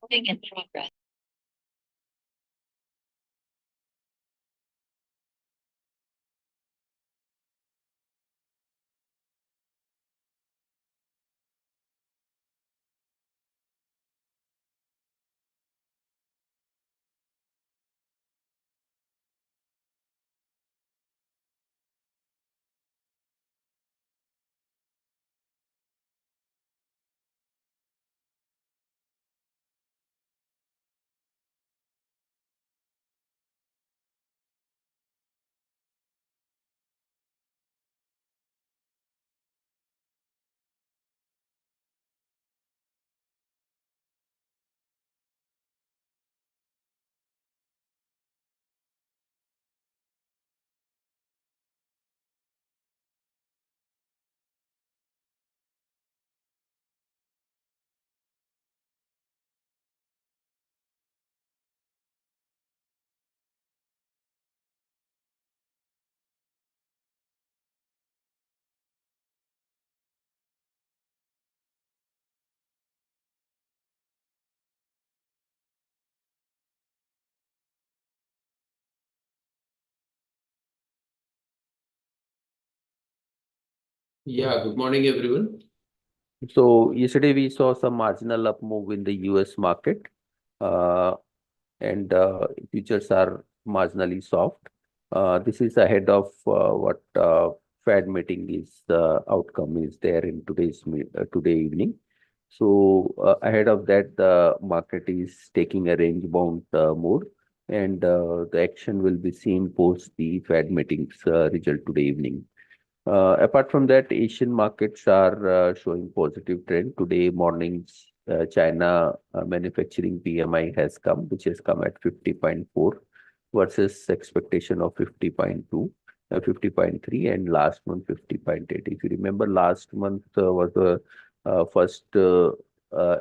Recording in progress. Yeah, good morning, everyone. So yesterday we saw some marginal up move in the US market, uh, and futures are marginally soft. This is ahead of what Fed meeting is outcome is there in today evening. So ahead of that, the market is taking a range bound mode, and the action will be seen post the Fed meetings result today evening. Apart from that, Asian markets are showing positive trend. Today morning's China manufacturing PMI has come, which has come at 50.4 versus expectation of 50.2, 50.3, and last month 50.8. If you remember, last month was the first uh,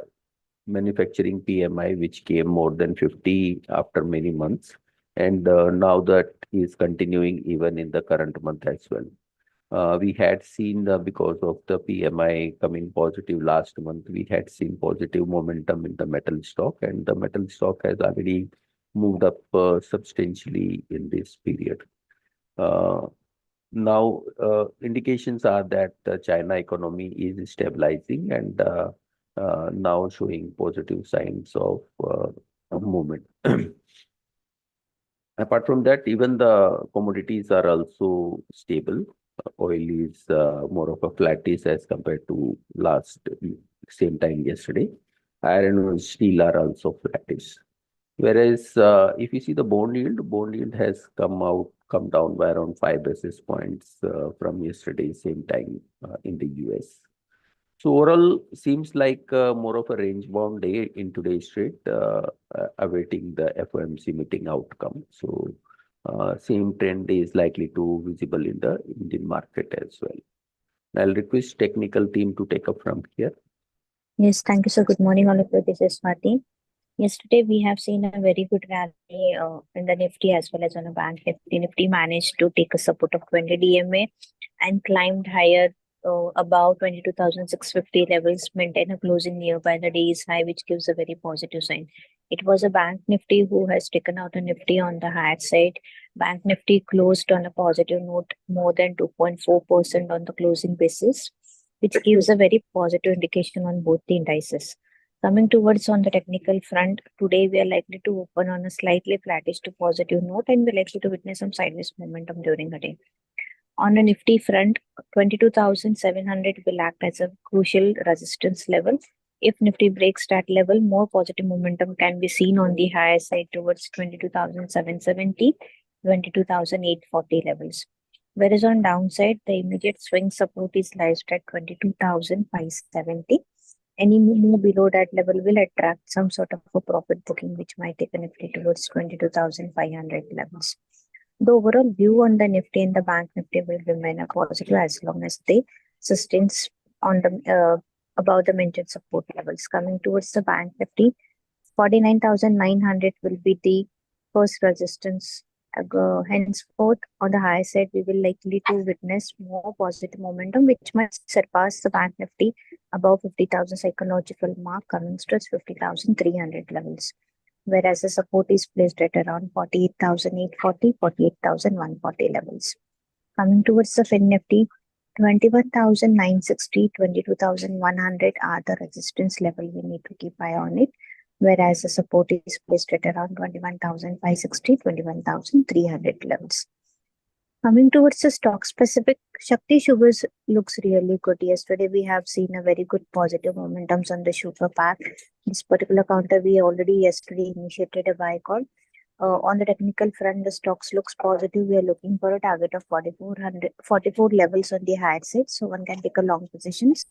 manufacturing PMI, which came more than 50 after many months. And now that is continuing even in the current month as well. We had seen because of the PMI coming positive last month, we had seen positive momentum in the metal stock, and the metal stock has already moved up substantially in this period. Uh, Now, indications are that the China economy is stabilizing and now showing positive signs of movement. Apart from that, even the commodities are also stable. Oil is more of a flattish as compared to last same time yesterday. Iron and steel are also flattish. Whereas if you see the bond yield has come down by around 5 basis points from yesterday same time in the US. So overall, seems like more of a range-bound day in today's trade, awaiting the FOMC meeting outcome. So same trend is likely to visible in the Indian market as well. I'll request technical team to take up from here. Yes, thank you, sir. Good morning, all of you. This is Swati. Yesterday, we have seen a very good rally in the Nifty as well as on a bank Nifty. Nifty managed to take a support of 20 DMA and climbed higher above 22,650 levels, maintain a closing nearby the day's high, which gives a very positive sign. It was a bank Nifty who has taken out a Nifty on the higher side. Bank Nifty closed on a positive note, more than 2.4% on the closing basis, which gives a very positive indication on both the indices. Coming towards on the technical front, today we are likely to open on a slightly flattish to positive note, and we're likely to witness some sideways momentum during the day. On the Nifty front, 22,700 will act as a crucial resistance level. If Nifty breaks that level, more positive momentum can be seen on the higher side towards 22,770, 22,840 levels. Whereas on downside, the immediate swing support is lodged at 22,570. Any move below that level will attract some sort of a profit booking, which might take a Nifty towards 22,500 levels. The overall view on the Nifty and the bank Nifty will remain a positive as long as they sustains on the above the mentioned support levels. Coming towards the bank Nifty, 49,900 will be the first resistance. Henceforth, on the higher side, we will likely to witness more positive momentum, which might surpass the bank Nifty above 50,000 psychological mark, coming to its 50,300 levels, whereas the support is placed at around 48,840, 48,140 levels. Coming towards the Fin Nifty, 21,960, 22,100 are the resistance level we need to keep eye on it, whereas the support is placed at around 21,560, 21,300 levels. Coming towards the stock specific, Shakti Sugars looks really good. Yesterday, we have seen a very good positive momentums on the sugar pack. This particular counter, we already yesterday initiated a buy call. On the technical front, the stocks looks positive. We are looking for a target of 44 levels on the higher side. So one can take a long positions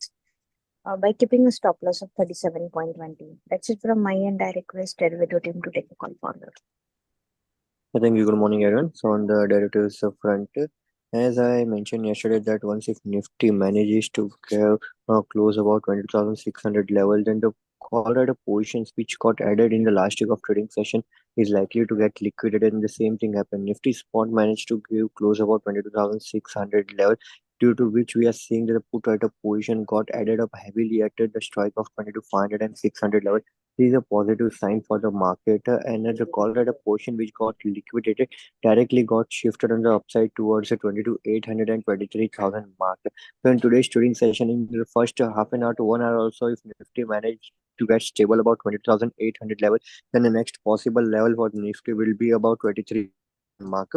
by keeping a stop loss of 37.20. That's it from my end. I request Derivative team to take a call forward. Thank you. Good morning, everyone. So on the derivatives front, as I mentioned yesterday, that once if Nifty manages to close about 20,600 level, then the call at positions which got added in the last week of trading session is likely to get liquidated, and the same thing happened. Nifty spot managed to give close about 22,600 level, due to which we are seeing that the put at position got added up heavily at the strike of 22,500 and 600 level. This is a positive sign for the market, and the call at a portion which got liquidated directly got shifted on the upside towards the 22,800 and 23,000 mark. So in today's trading session, in the first half an hour to 1 hour also, if Nifty managed to get stable about 20,800 level, then the next possible level for Nifty will be about 23 mark.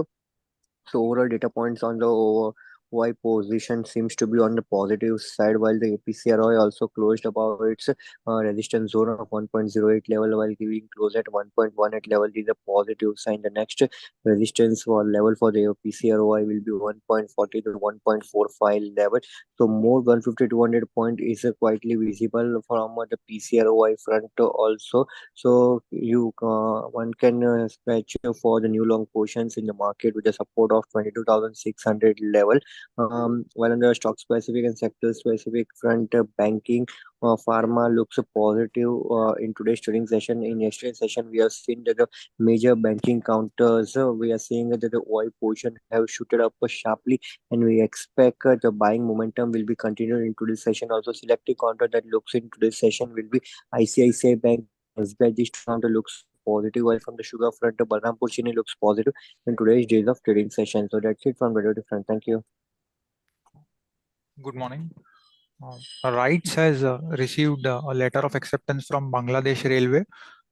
So overall data points on the OI position seems to be on the positive side, while the APCROI also closed above its resistance zone of 1.08 level, while giving close at 1.18 level. This is a positive sign. The next resistance for level for the APCROI will be 1.40 to 1.45 level. So more 150 to 200 point is quietly visible from the PCROI front also. So you one can stretch for the new long portions in the market with the support of 22,600 level. While on the stock specific and sector specific front, banking, pharma looks positive in today's trading session. In yesterday's session, we have seen that the major banking counters, we are seeing that the OI portion have shooted up sharply, and we expect the buying momentum will be continued in today's session. Also, selective counter that looks in today's session will be ICICI Bank. SBI. This counter looks positive, while from the sugar front, the Balrampur Chini looks positive in today's days of trading session. So that's it from the front. Thank you. Good morning. RITES has received a letter of acceptance from Bangladesh Railway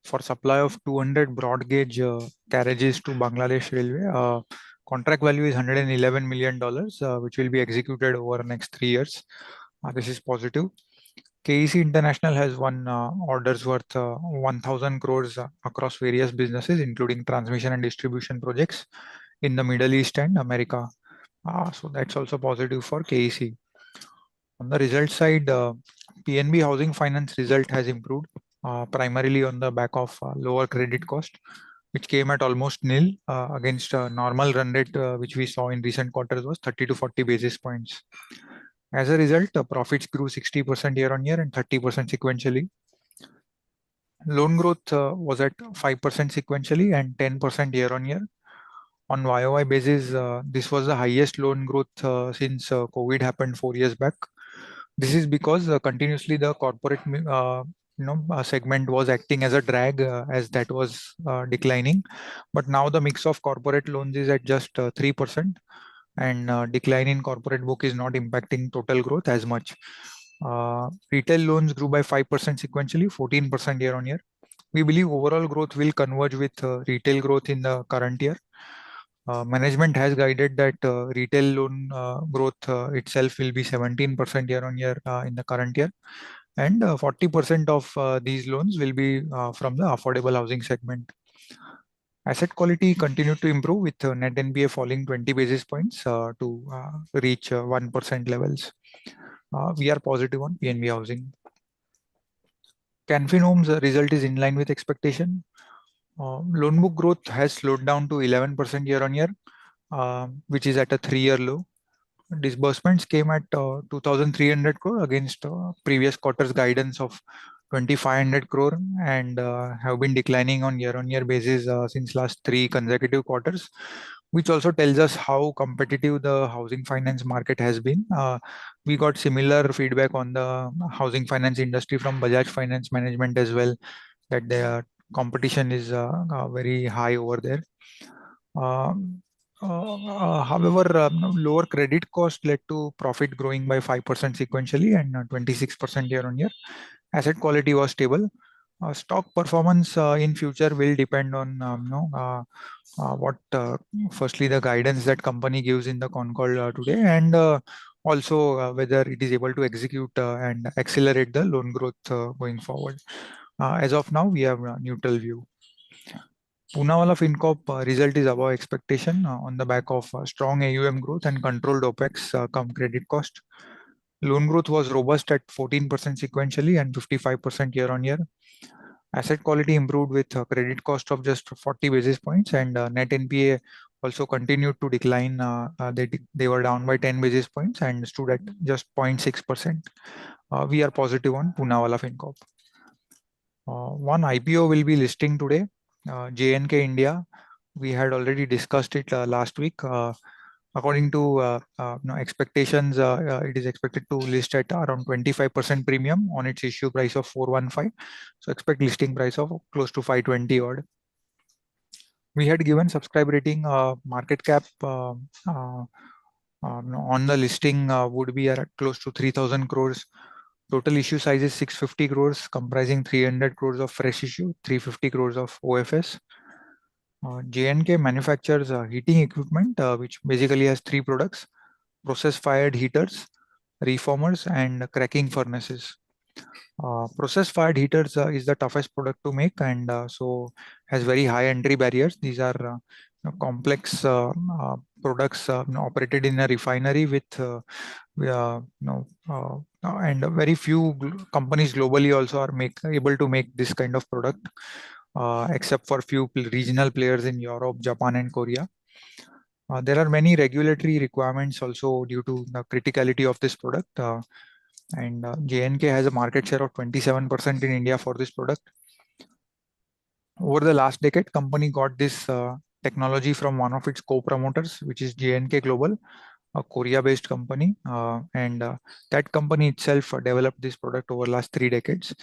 for supply of 200 broad gauge carriages to Bangladesh Railway. Contract value is $111 million, which will be executed over the next 3 years. This is positive. KEC International has won orders worth 1,000 crores across various businesses, including transmission and distribution projects in the Middle East and America. So that's also positive for KEC. On the result side, PNB Housing Finance result has improved, primarily on the back of lower credit cost, which came at almost nil against a normal run rate, which we saw in recent quarters was 30 to 40 basis points. As a result, profits grew 60% year on year and 30% sequentially. Loan growth was at 5% sequentially and 10% year on year. On YOY basis, this was the highest loan growth since COVID happened 4 years back. This is because continuously the corporate segment was acting as a drag as that was declining. But now the mix of corporate loans is at just 3%. And decline in corporate book is not impacting total growth as much. Retail loans grew by 5% sequentially, 14% year on year. We believe overall growth will converge with retail growth in the current year. Management has guided that retail loan growth itself will be 17% year on year in the current year. And 40% of these loans will be from the affordable housing segment. Asset quality continued to improve with net NPA falling 20 basis points to reach 1% levels. We are positive on PNB Housing. Can Fin Homes result is in line with expectation. Loan book growth has slowed down to 11% year on year, which is at a 3-year low. Disbursements came at 2,300 crore against previous quarter's guidance of 2,500 crore and have been declining on year-on-year basis since last 3 consecutive quarters. which also tells us how competitive the housing finance market has been. We got similar feedback on the housing finance industry from Bajaj Finance Management as well, that the competition is very high over there. However, lower credit cost led to profit growing by 5% sequentially and 26% year on year. Asset quality was stable. Stock performance in future will depend on what firstly the guidance that company gives in the con call today, and also whether it is able to execute and accelerate the loan growth going forward. As of now, we have a neutral view. Poonawalla Fincorp result is above expectation on the back of strong AUM growth and controlled OPEX come credit cost. Loan growth was robust at 14% sequentially and 55% year on year. Asset quality improved with credit cost of just 40 basis points, and net NPA also continued to decline. They were down by 10 basis points and stood at just 0.6%. We are positive on Poonawalla Fincorp. One IPO will be listing today, J&K India. We had already discussed it last week. According to expectations, it is expected to list at around 25% premium on its issue price of 415. So expect listing price of close to 520 odd. We had given subscribe rating market cap on the listing would be at close to 3,000 crores. Total issue size is 650 crores, comprising 300 crores of fresh issue, 350 crores of OFS. J&K manufactures heating equipment, which basically has three products: process-fired heaters, reformers, and cracking furnaces. Process-fired heaters is the toughest product to make, and so has very high entry barriers. These are complex products operated in a refinery with and very few companies globally also are able to make this kind of product, except for few regional players in Europe, Japan, and Korea. There are many regulatory requirements also due to the criticality of this product, and J&K has a market share of 27% in India for this product. Over the last decade, company got this technology from one of its co-promoters, which is J&K Global, a Korea-based company, and that company itself developed this product over the last 3 decades.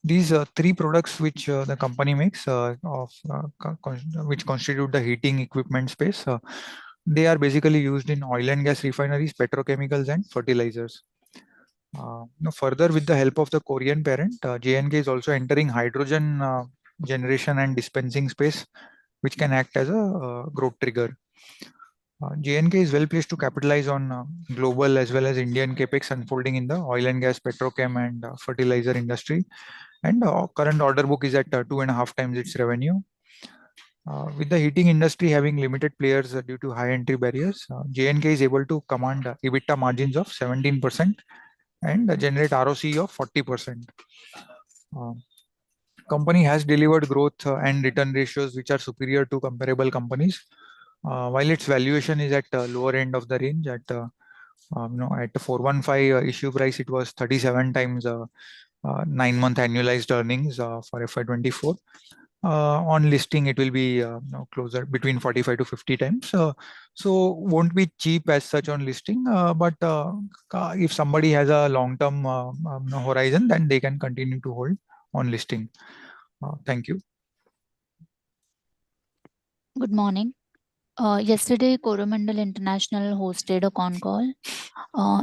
These three products which the company makes which constitute the heating equipment space, they are basically used in oil and gas refineries, petrochemicals, and fertilizers. Further, with the help of the Korean parent, J&K is also entering hydrogen generation and dispensing space, which can act as a growth trigger. J&K is well placed to capitalize on global as well as Indian capex unfolding in the oil and gas, petrochem, and fertilizer industry. And current order book is at 2.5 times its revenue. With the heating industry having limited players due to high entry barriers, J&K is able to command EBITDA margins of 17% and generate ROC of 40%. Company has delivered growth and return ratios which are superior to comparable companies. While its valuation is at lower end of the range, at 415 issue price, it was 37 times 9-month annualized earnings for FY24. On listing, it will be closer between 45 to 50 times. So won't be cheap as such on listing, but if somebody has a long-term horizon, then they can continue to hold on listing. Thank you. Good morning. Yesterday, Coromandel International hosted a con call.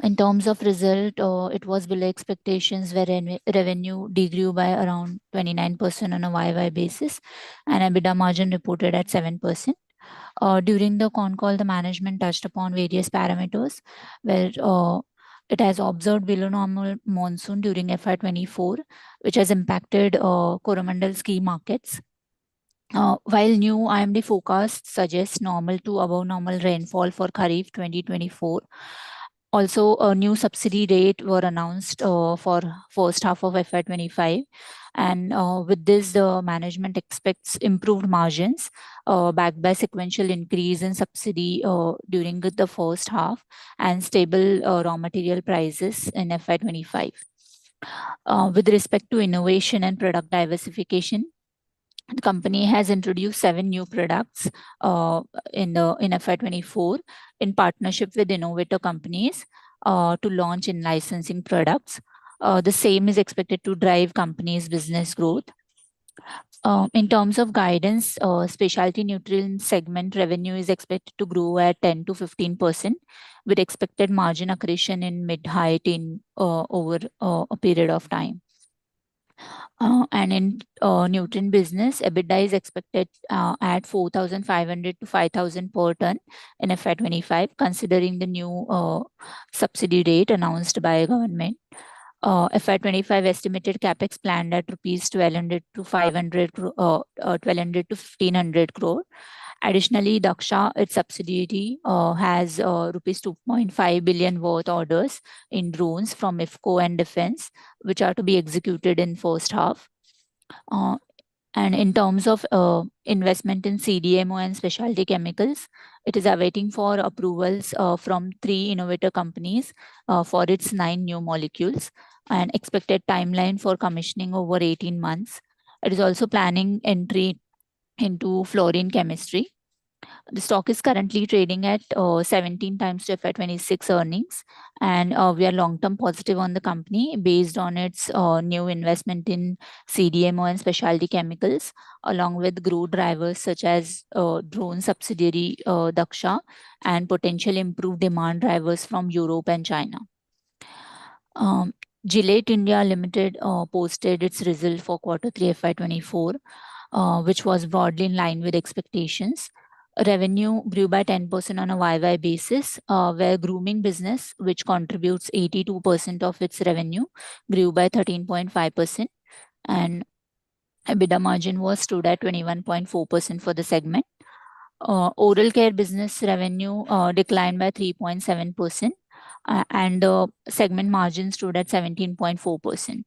In terms of result, it was below expectations, where revenue degrew by around 29% on a YY basis, and EBITDA margin reported at 7%. During the con call, the management touched upon various parameters, where it has observed below normal monsoon during FY24, which has impacted Coromandel's key markets. While new IMD forecasts suggest normal to above normal rainfall for Kharif 2024, also a new subsidy rate were announced for first half of FY25, and with this, the management expects improved margins backed by sequential increase in subsidy during the first half and stable raw material prices in FY25. With respect to innovation and product diversification, The company has introduced 7 new products in FY24 in partnership with innovator companies to launch in licensing products. The same is expected to drive company's business growth. In terms of guidance, specialty nutrient segment revenue is expected to grow at 10 to 15% with expected margin accretion in mid-high teen over a period of time. And in nutrient business, EBITDA is expected at 4,500 to 5,000 per ton in FY25, considering the new subsidy rate announced by government. FY25 estimated capex planned at rupees 1,200 to 1,500 crore. Additionally, Daksha, its subsidiary, has rupees 2.5 billion worth orders in drones from IFCO and Defense, which are to be executed in first half. And in terms of investment in CDMO and specialty chemicals, it is awaiting for approvals from 3 innovator companies for its 9 new molecules and expected timeline for commissioning over 18 months. It is also planning entry into fluorine chemistry. The stock is currently trading at 17 times to FY26 earnings, and we are long-term positive on the company based on its new investment in CDMO and specialty chemicals, along with growth drivers such as drone subsidiary Daksha and potential improved demand drivers from Europe and China. Gillette India Limited posted its result for Q3 FY24, which was broadly in line with expectations. Revenue grew by 10% on a YY basis, where grooming business, which contributes 82% of its revenue, grew by 13.5%, and EBITDA margin was stood at 21.4% for the segment. Oral care business revenue declined by 3.7%, and the segment margin stood at 17.4%.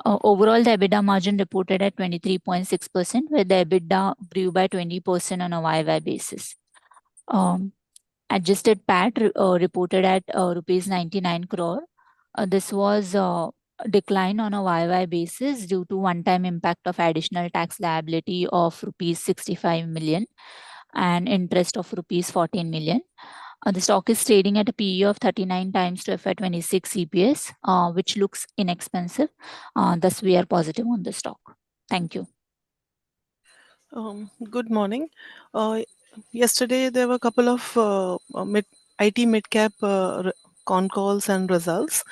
Overall, the EBITDA margin reported at 23.6%, where the EBITDA grew by 20% on a YY basis. Adjusted PAT reported at rupees 99 crore. This was a decline on a YY basis due to one-time impact of additional tax liability of rupees 65 million and interest of rupees 14 million. The stock is trading at a PE of 39 times to FY26 EPS, which looks inexpensive. Thus, we are positive on the stock. Thank you. Good morning. Yesterday, there were a couple of IT mid-cap con calls and results.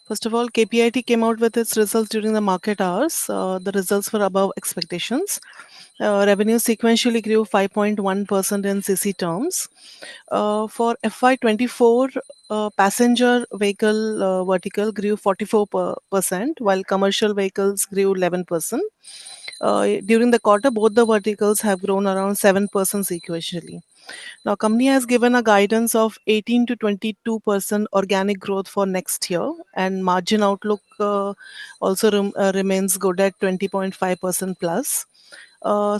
First of all, KPIT came out with its results during the market hours. The results were above expectations. Revenue sequentially grew 5.1% in CC terms. For FY24, passenger vehicle vertical grew 44%, while commercial vehicles grew 11%. During the quarter, both the verticals have grown around 7% sequentially. Now, company has given a guidance of 18 to 22% organic growth for next year, and margin outlook also remains good at 20.5% plus.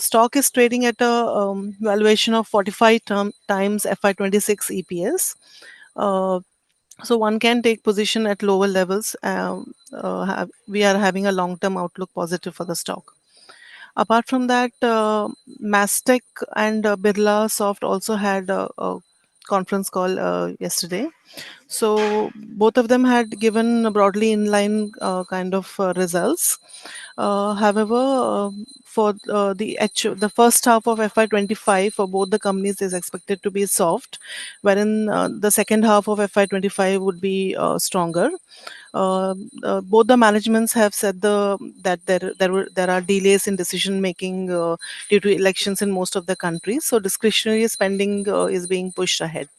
Stock is trading at a valuation of 45 times FY26 EPS. So one can take position at lower levels. We are having a long-term outlook positive for the stock. Apart from that, Mastech and Birlasoft also had a conference call yesterday. So both of them had given broadly inline kind of results. However, for the first half of FY25 for both the companies is expected to be soft, wherein the second half of FY25 would be stronger. Both the managements have said that there are delays in decision making due to elections in most of the countries. So discretionary spending is being pushed ahead.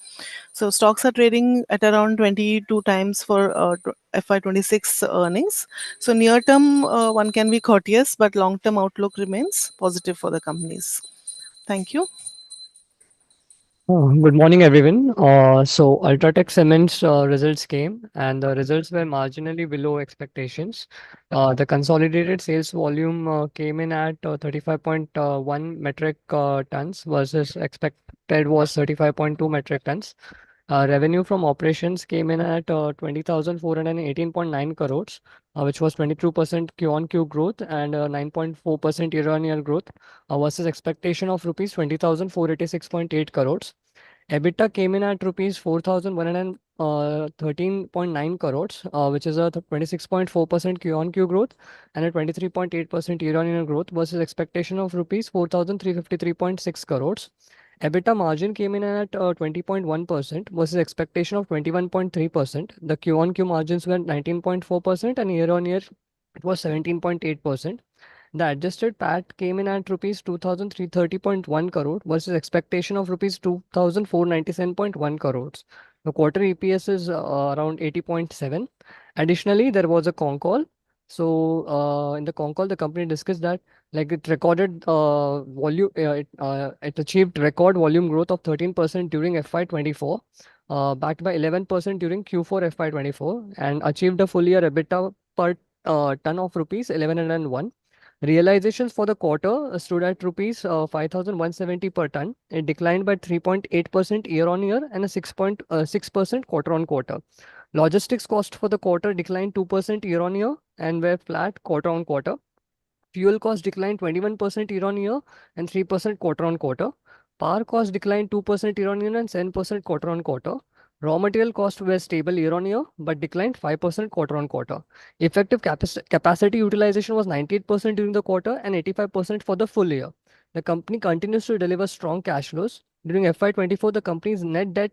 So stocks are trading at around 22 times for FY26 earnings. So near term, one can be courteous, but long term outlook remains positive for the companies. Thank you. Good morning, everyone. So Ultratech Cement's results came, and the results were marginally below expectations. The consolidated sales volume came in at 35.1 metric tons versus expected was 35.2 metric tons. Revenue from operations came in at 20,418.9 crores, which was 22% Q-on-Q growth and 9.4% year-on-year growth versus expectation of rupees 20,486.8 crores. EBITDA came in at rupees 4,113.9 crores, which is a 26.4% Q-on-Q growth and a 23.8% year-on-year growth versus expectation of rupees 4,353.6 crores. EBITDA margin came in at 20.1% versus expectation of 21.3%. The Q-on-Q margins were 19.4% and year-on-year it was 17.8%. The adjusted PAT came in at rupees 2,330.1 crore versus expectation of rupees 2,497.1 crores. The quarter EPS is around 80.7. Additionally, there was a con call. So in the con call, the company discussed that like it recorded volume, it achieved record volume growth of 13% during FY24, backed by 11% during Q4 FY24, and achieved a full year EBITDA per ton of rupees 1101. Realizations for the quarter stood at rupees 5,170 per ton. It declined by 3.8% year-on-year and a 6.6% quarter-on-quarter. Logistics cost for the quarter declined 2% year-on-year and were flat quarter-on-quarter. Fuel cost declined 21% year-on-year and 3% quarter-on-quarter. Power cost declined 2% year-on-year and 7% quarter-on-quarter. Raw material costs were stable year-on-year but declined 5% quarter-on-quarter. Effective capacity utilization was 98% during the quarter and 85% for the full year. The company continues to deliver strong cash flows. During FY24, the company's net debt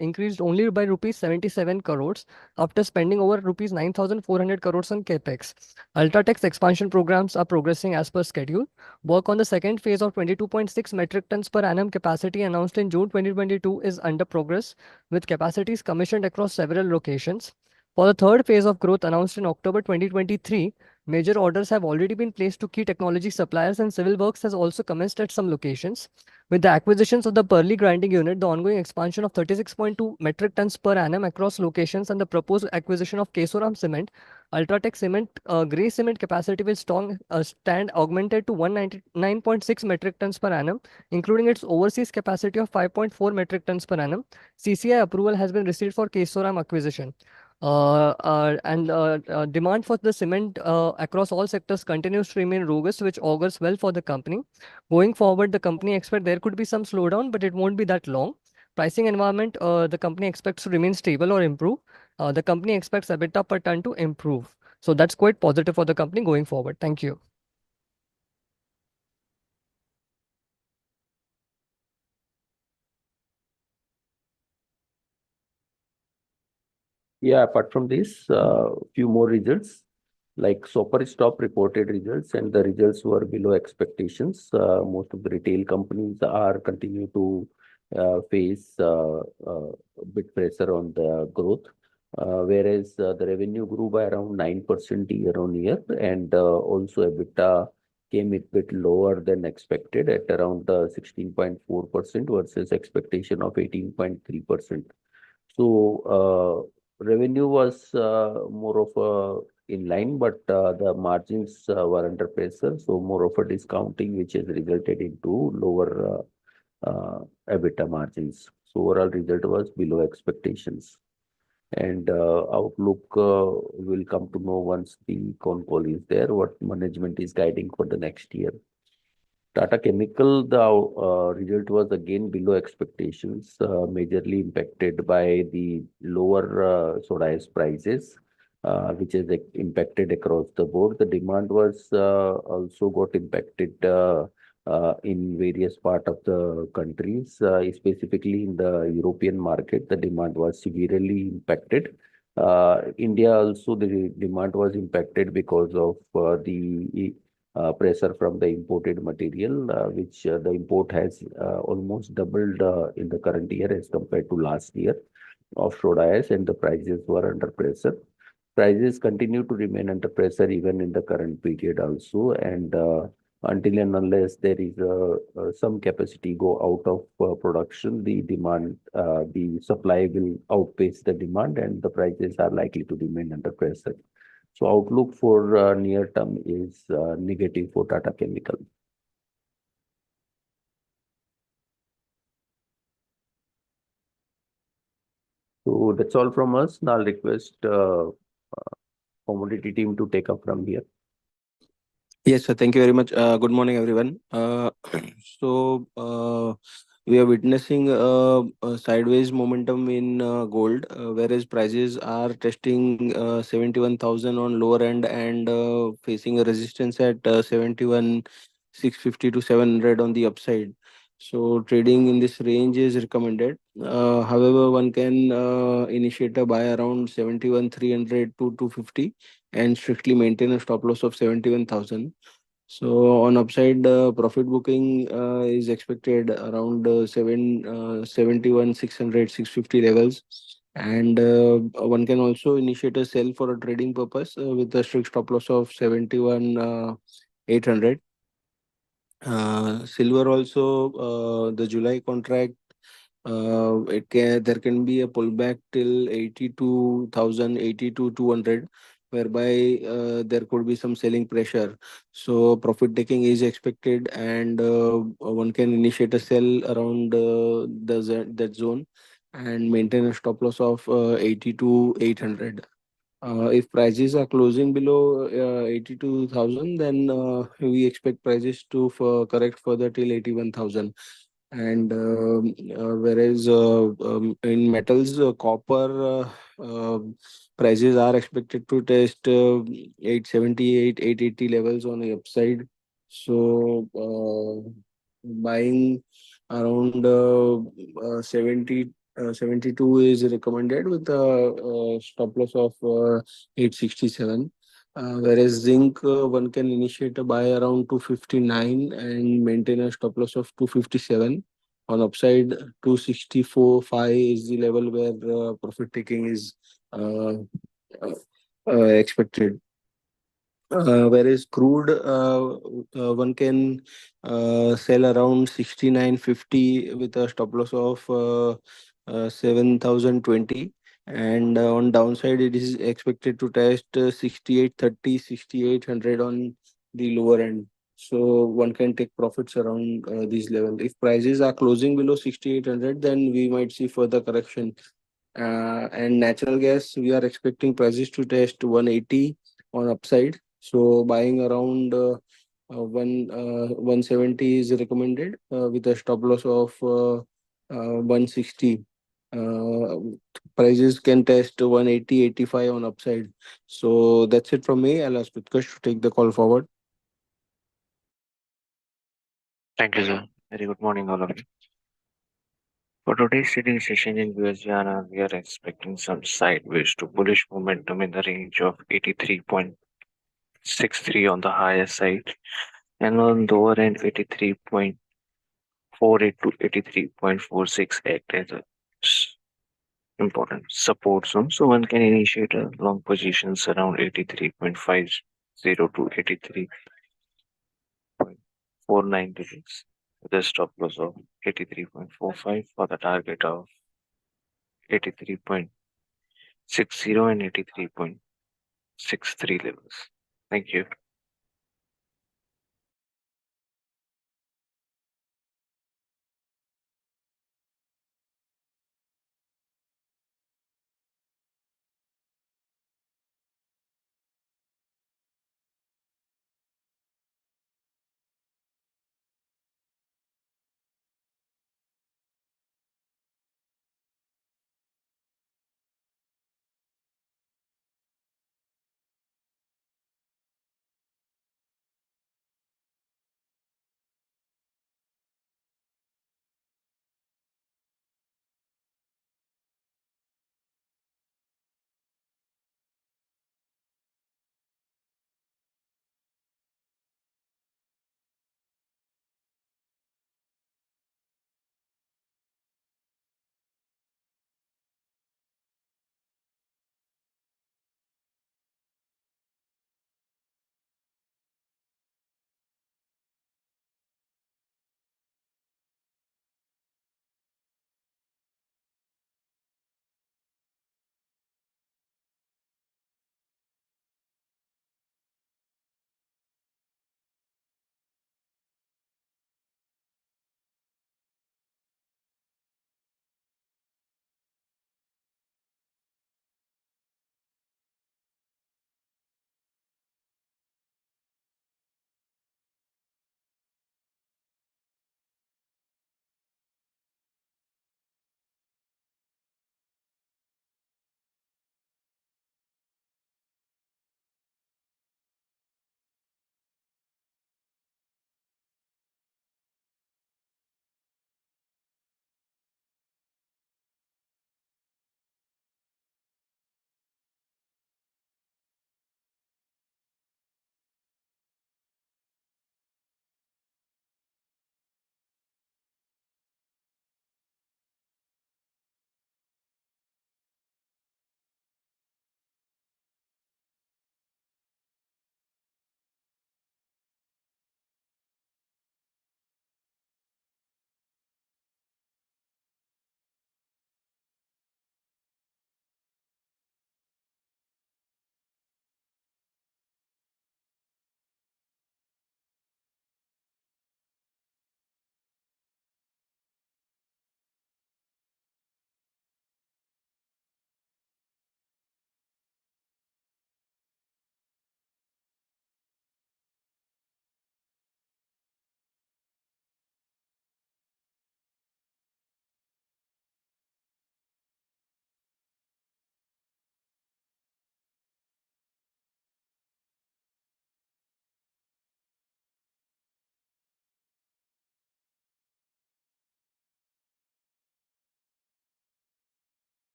increased only by rupees 77 crores after spending over rupees 9,400 crores on capex. Ultratech's expansion programs are progressing as per schedule. Work on the second phase of 22.6 metric tons per annum capacity announced in June 2022 is under progress, with capacities commissioned across several locations. For the third phase of growth announced in October 2023, major orders have already been placed to key technology suppliers and civil works has also commenced at some locations. With the acquisitions of the Purley grinding unit, the ongoing expansion of 36.2 metric tons per annum across locations, and the proposed acquisition of Kesoram Cement, Ultratech Cement grey cement capacity will stand augmented to 199.6 metric tons per annum, including its overseas capacity of 5.4 metric tons per annum. CCI approval has been received for Kesoram acquisition. Demand for the cement across all sectors continues to remain robust, which augurs well for the company. Going forward, the company expects there could be some slowdown, but it won't be that long. Pricing environment, the company expects to remain stable or improve. The company expects EBITDA per ton to improve. So that's quite positive for the company going forward. Thank you. Yeah, apart from this, few more results. Like Super Stop reported results, and the results were below expectations. Most of the retail companies are continue to face bit pressure on the growth, whereas the revenue grew by around 9% year-on-year, and also EBITDA came a bit lower than expected at around 16.4% versus expectation of 18.3%. So revenue was more of a in line, but the margins were under pressure. So more of a discounting, which has resulted into lower EBITDA margins. So overall result was below expectations. And outlook will come to know once the con call is there, what management is guiding for the next year. Tata Chemical, the result was again below expectations, majorly impacted by the lower soda ash prices, which has impacted across the board. The demand was also got impacted in various parts of the countries, specifically in the European market. The demand was severely impacted. India also, the demand was impacted because of the pressure from the imported material, which the import has almost doubled in the current year as compared to last year of soda ash, and the prices were under pressure. Prices continue to remain under pressure even in the current period also, and until and unless there is some capacity go out of production, the demand, the supply will outpace the demand, and the prices are likely to remain under pressure. So outlook for near term is negative for Tata Chemical. that's all from us. Now I'll request commodity team to take up from here. Yes, sir. Thank you very much. Good morning, everyone. We are witnessing a sideways momentum in gold, whereas prices are testing 71,000 on lower end and facing a resistance at 71,650 to 700 on the upside. So trading in this range is recommended. However, one can initiate a buy around 71,300 to 250 and strictly maintain a stop loss of 71,000. So on upside, profit booking is expected around 71, 600, 650 levels. And one can also initiate a sell for a trading purpose with a strict stop loss of 71, 800. Silver also, the July contract, there can be a pullback till 82,000, 82,200, whereby there could be some selling pressure. So profit taking is expected, and one can initiate a sell around that zone and maintain a stop loss of 82,800. If prices are closing below 82,000, then we expect prices to correct further till 81,000. And whereas in metals, copper prices are expected to test 878, 880 levels on the upside. So buying around 72 is recommended with a stop loss of 867. Whereas zinc, one can initiate a buy around 259 and maintain a stop loss of 257. On upside, 264.5 is the level where profit taking is expected. Whereas crude, one can sell around 69.50 with a stop loss of 7,020. And on downside, it is expected to test 68.30, 6,800 on the lower end. So one can take profits around this level. If prices are closing below 6,800, then we might see further correction. And natural gas, we are expecting prices to test 180 on upside. So buying around 170 is recommended with a stop loss of 160. Prices can test 180, 85 on upside. So that's it from me. I'll ask Utkarsh to take the call forward. Thank you, sir. Very good morning, all of you. For today's trading session in USD, we are expecting some sideways to bullish momentum in the range of 83.63 on the higher side, and on the lower end 83.48 to 83.46 act as a important support zone. So one can initiate a long positions around 83.50 to 83.49 degrees with a stop loss of 83.45 for the target of 83.60 and 83.63 levels. Thank you.